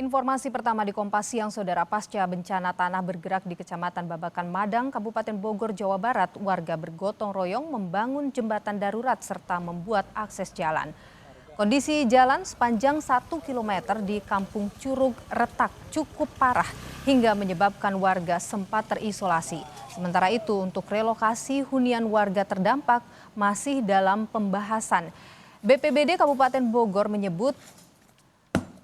Informasi pertama di Kompas Siang, Saudara, pasca bencana tanah bergerak di Kecamatan Babakan Madang, Kabupaten Bogor, Jawa Barat, warga bergotong royong membangun jembatan darurat serta membuat akses jalan. Kondisi jalan sepanjang 1 km di Kampung Curug retak cukup parah hingga menyebabkan warga sempat terisolasi. Sementara itu untuk relokasi hunian warga terdampak masih dalam pembahasan. BPBD Kabupaten Bogor menyebut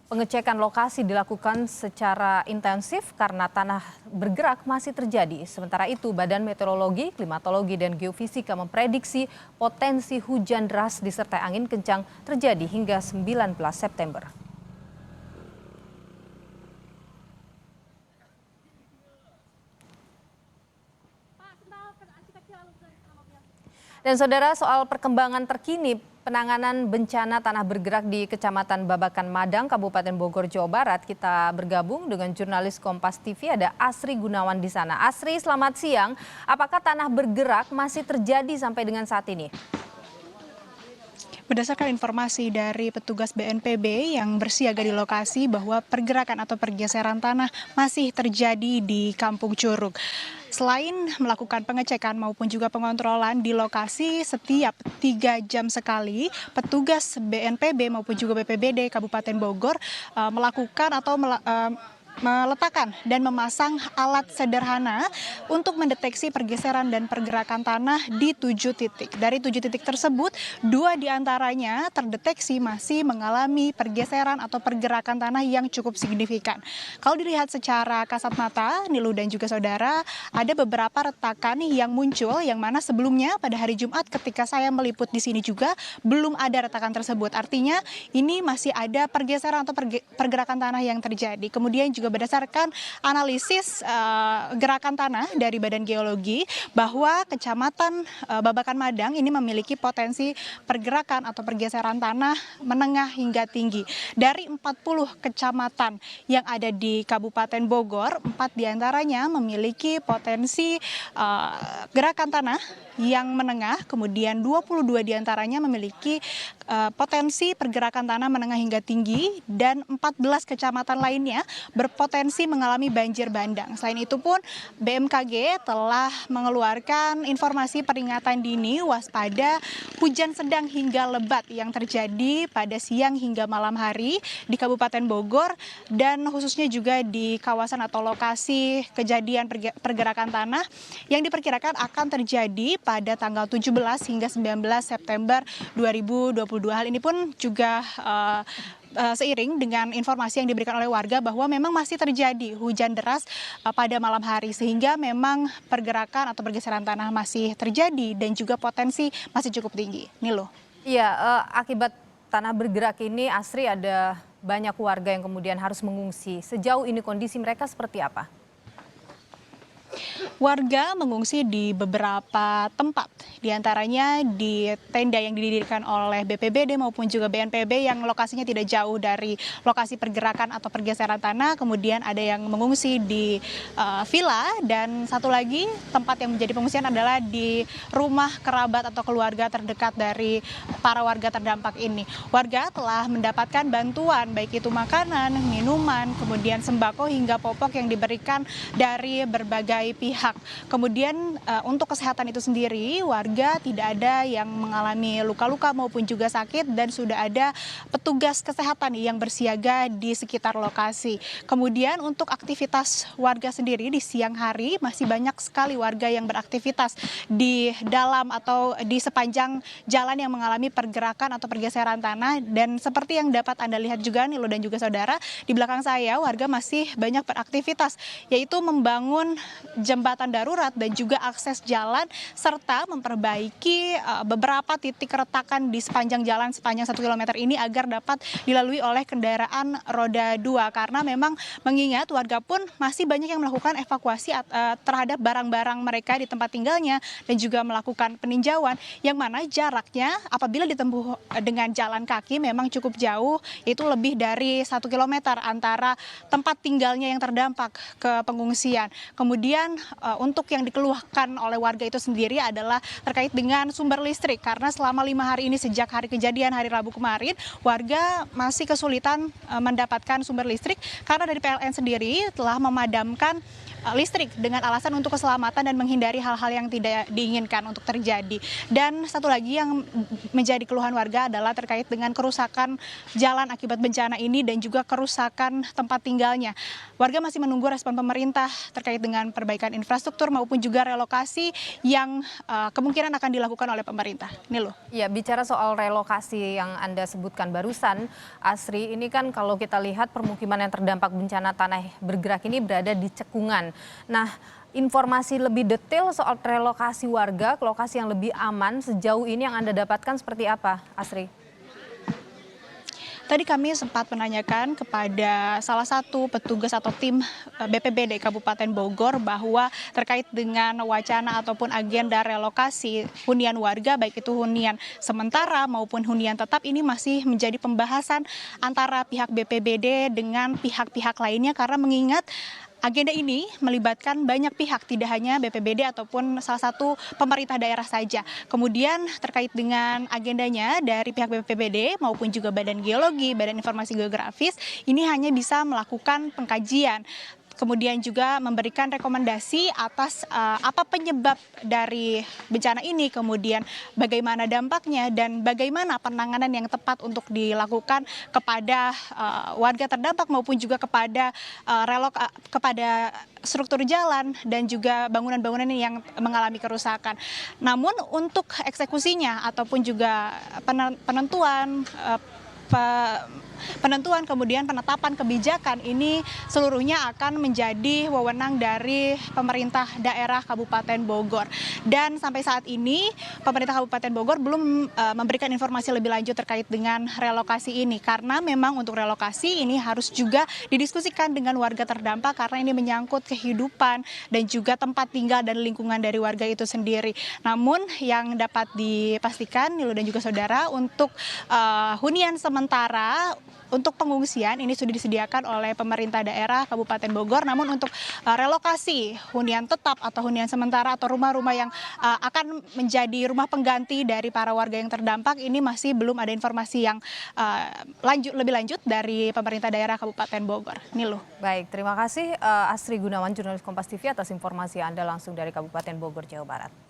pengecekan lokasi dilakukan secara intensif karena tanah bergerak masih terjadi. Sementara itu, Badan Meteorologi, Klimatologi, dan Geofisika memprediksi potensi hujan deras disertai angin kencang terjadi hingga 19 September. Dan Saudara, soal perkembangan terkini penanganan bencana tanah bergerak di Kecamatan Babakan Madang, Kabupaten Bogor, Jawa Barat, kita bergabung dengan jurnalis Kompas TV, ada Asri Gunawan di sana. Asri, selamat siang. Apakah tanah bergerak masih terjadi sampai dengan saat ini? Berdasarkan informasi dari petugas BNPB yang bersiaga di lokasi bahwa pergerakan atau pergeseran tanah masih terjadi di Kampung Curug. Selain melakukan pengecekan maupun juga pengontrolan di lokasi setiap 3 jam sekali, petugas BNPB maupun juga BPBD Kabupaten Bogor melakukan atau meletakkan dan memasang alat sederhana untuk mendeteksi pergeseran dan pergerakan tanah di 7 titik. Dari 7 titik tersebut, 2 diantaranya terdeteksi masih mengalami pergeseran atau pergerakan tanah yang cukup signifikan. Kalau dilihat secara kasat mata, Nilu dan juga saudara, ada beberapa retakan yang muncul yang mana sebelumnya pada hari Jumat ketika saya meliput di sini juga belum ada retakan tersebut. Artinya ini masih ada pergeseran atau pergerakan tanah yang terjadi. Kemudian juga berdasarkan analisis gerakan tanah dari Badan Geologi bahwa Kecamatan Babakan Madang ini memiliki potensi pergerakan atau pergeseran tanah menengah hingga tinggi. Dari 40 kecamatan yang ada di Kabupaten Bogor, 4 diantaranya memiliki potensi gerakan tanah yang menengah, kemudian 22 diantaranya memiliki potensi pergerakan tanah menengah hingga tinggi, dan 14 kecamatan lainnya berpotensi mengalami banjir bandang. Selain itu pun BMKG telah mengeluarkan informasi peringatan dini waspada hujan sedang hingga lebat yang terjadi pada siang hingga malam hari di Kabupaten Bogor, dan khususnya juga di kawasan atau lokasi kejadian pergerakan tanah yang diperkirakan akan terjadi pada tanggal 17 hingga 19 September 2022. Hal ini pun juga seiring dengan informasi yang diberikan oleh warga bahwa memang masih terjadi hujan deras pada malam hari, sehingga memang pergerakan atau pergeseran tanah masih terjadi dan juga potensi masih cukup tinggi. Nilo. Iya, akibat tanah bergerak ini, Asri, ada banyak warga yang kemudian harus mengungsi. Sejauh ini kondisi mereka seperti apa? Warga mengungsi di beberapa tempat, diantaranya di tenda yang didirikan oleh BPBD maupun juga BNPB yang lokasinya tidak jauh dari lokasi pergerakan atau pergeseran tanah. Kemudian ada yang mengungsi di villa, dan satu lagi tempat yang menjadi pengungsian adalah di rumah kerabat atau keluarga terdekat dari para warga terdampak ini. Warga telah mendapatkan bantuan baik itu makanan, minuman, kemudian sembako hingga popok yang diberikan dari berbagai pihak. Kemudian untuk kesehatan itu sendiri, warga tidak ada yang mengalami luka-luka maupun juga sakit, dan sudah ada petugas kesehatan yang bersiaga di sekitar lokasi. Kemudian untuk aktivitas warga sendiri di siang hari masih banyak sekali warga yang beraktivitas di dalam atau di sepanjang jalan yang mengalami pergerakan atau pergeseran tanah, dan seperti yang dapat Anda lihat juga Nilo dan juga saudara, di belakang saya warga masih banyak beraktivitas, yaitu membangun jembatan darurat dan juga akses jalan, serta memperbaiki beberapa titik retakan di sepanjang jalan sepanjang 1 km ini agar dapat dilalui oleh kendaraan roda 2. Karena memang mengingat warga pun masih banyak yang melakukan evakuasi terhadap barang-barang mereka di tempat tinggalnya, dan juga melakukan peninjauan yang mana jaraknya apabila ditempuh dengan jalan kaki memang cukup jauh, yaitu lebih dari 1 km antara tempat tinggalnya yang terdampak ke pengungsian. Kemudian untuk yang dikeluhkan oleh warga itu sendiri adalah terkait dengan sumber listrik, karena selama 5 hari ini sejak hari kejadian hari Rabu kemarin, warga masih kesulitan mendapatkan sumber listrik karena dari PLN sendiri telah memadamkan listrik dengan alasan untuk keselamatan dan menghindari hal-hal yang tidak diinginkan untuk terjadi. Dan satu lagi yang menjadi keluhan warga adalah terkait dengan kerusakan jalan akibat bencana ini dan juga kerusakan tempat tinggalnya. Warga masih menunggu respon pemerintah terkait dengan perbaikan infrastruktur maupun juga relokasi yang kemungkinan akan dilakukan oleh pemerintah. Nilu. Ya, bicara soal relokasi yang Anda sebutkan barusan, Asri, ini kan kalau kita lihat permukiman yang terdampak bencana tanah bergerak ini berada di cekungan. Nah, informasi lebih detail soal relokasi warga ke lokasi yang lebih aman sejauh ini yang Anda dapatkan seperti apa, Asri? Tadi kami sempat menanyakan kepada salah satu petugas atau tim BPBD Kabupaten Bogor bahwa terkait dengan wacana ataupun agenda relokasi hunian warga, baik itu hunian sementara maupun hunian tetap, ini masih menjadi pembahasan antara pihak BPBD dengan pihak-pihak lainnya, karena mengingat agenda ini melibatkan banyak pihak, tidak hanya BPBD ataupun salah satu pemerintah daerah saja. Kemudian terkait dengan agendanya dari pihak BPBD maupun juga Badan Geologi, Badan Informasi Geografis, ini hanya bisa melakukan pengkajian. Kemudian juga memberikan rekomendasi atas apa penyebab dari bencana ini, kemudian bagaimana dampaknya dan bagaimana penanganan yang tepat untuk dilakukan kepada warga terdampak maupun juga kepada kepada struktur jalan dan juga bangunan-bangunan yang mengalami kerusakan. Namun untuk eksekusinya ataupun juga penentuan kemudian penetapan kebijakan ini seluruhnya akan menjadi wewenang dari pemerintah daerah Kabupaten Bogor. Dan sampai saat ini pemerintah Kabupaten Bogor belum memberikan informasi lebih lanjut terkait dengan relokasi ini, karena memang untuk relokasi ini harus juga didiskusikan dengan warga terdampak karena ini menyangkut kehidupan dan juga tempat tinggal dan lingkungan dari warga itu sendiri. Namun yang dapat dipastikan Nilu dan juga saudara, untuk hunian sementara untuk pengungsian ini sudah disediakan oleh pemerintah daerah Kabupaten Bogor. Namun untuk relokasi hunian tetap atau hunian sementara atau rumah-rumah yang akan menjadi rumah pengganti dari para warga yang terdampak, ini masih belum ada informasi yang lebih lanjut dari pemerintah daerah Kabupaten Bogor. Nilu. Baik, terima kasih Asri Gunawan, jurnalis Kompas TV atas informasi Anda langsung dari Kabupaten Bogor, Jawa Barat.